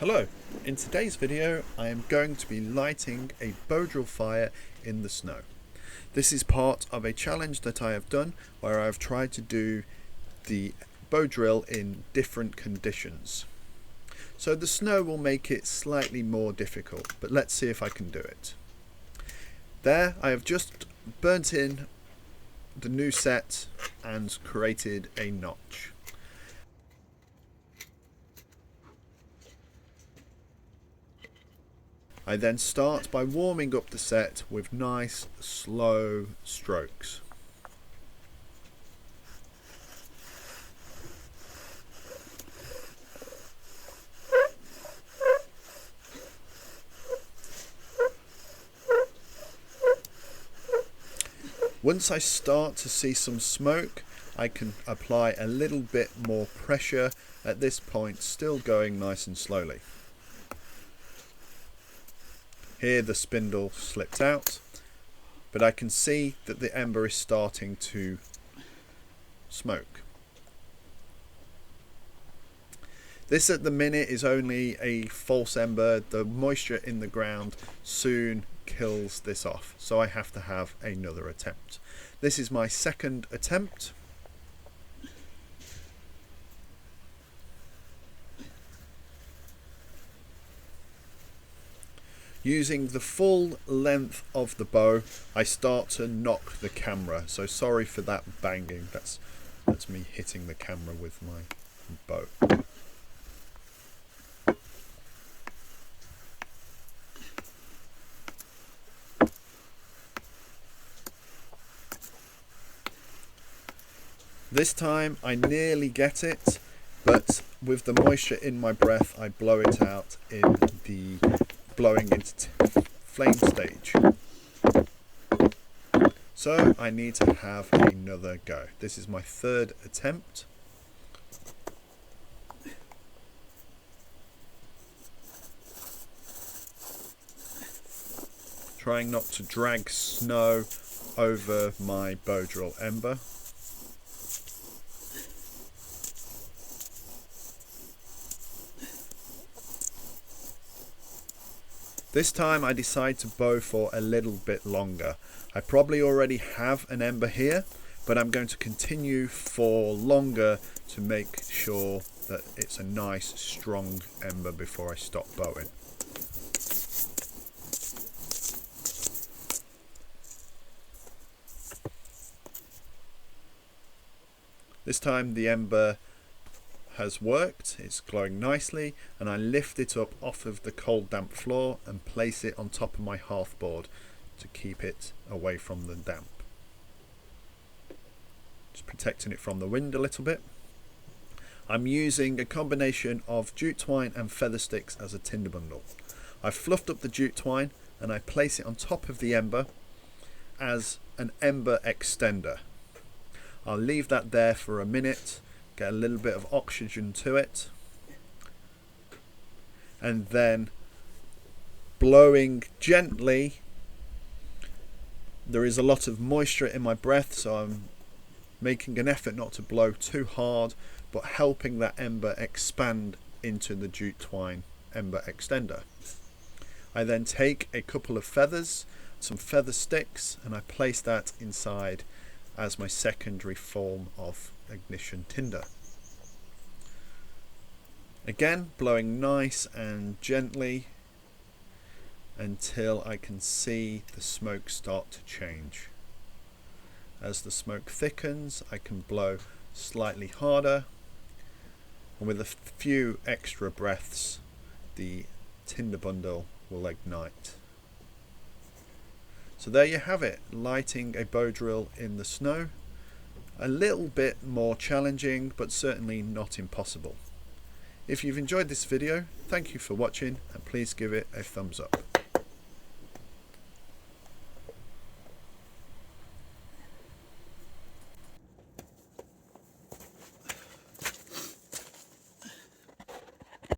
Hello, in today's video I am going to be lighting a bow drill fire in the snow. This is part of a challenge that I have done where I've tried to do the bow drill in different conditions. So the snow will make it slightly more difficult, but let's see if I can do it. There I have just burnt in the new set and created a notch. I then start by warming up the set with nice slow strokes. Once I start to see some smoke, I can apply a little bit more pressure at this point, still going nice and slowly. Here the spindle slipped out, but I can see that the ember is starting to smoke. This at the minute is only a false ember. The moisture in the ground soon kills this off, so I have to have another attempt. This is my second attempt. Using the full length of the bow, I start to knock the camera, so sorry for that banging. That's me hitting the camera with my bow. This time I nearly get it, but with the moisture in my breath I blow it out in the blowing into flame stage. So I need to have another go. This is my third attempt. Trying not to drag snow over my bow drill ember. This time I decide to bow for a little bit longer. I probably already have an ember here, but I'm going to continue for longer to make sure that it's a nice strong ember before I stop bowing. This time the ember has worked, it's glowing nicely, and I lift it up off of the cold damp floor and place it on top of my hearthboard to keep it away from the damp. Just protecting it from the wind a little bit. I'm using a combination of jute twine and feather sticks as a tinder bundle. I've fluffed up the jute twine and I place it on top of the ember as an ember extender. I'll leave that there for a minute, get a little bit of oxygen to it, and then blowing gently. There is a lot of moisture in my breath, so I'm making an effort not to blow too hard, but helping that ember expand into the jute twine ember extender. I then take a couple of feathers, some feather sticks, and I place that inside as my secondary form of ignition tinder. Again, blowing nice and gently until I can see the smoke start to change. As the smoke thickens, I can blow slightly harder, and with a few extra breaths the tinder bundle will ignite. So there you have it, lighting a bow drill in the snow. A little bit more challenging, but certainly not impossible. If you've enjoyed this video, thank you for watching, and please give it a thumbs up.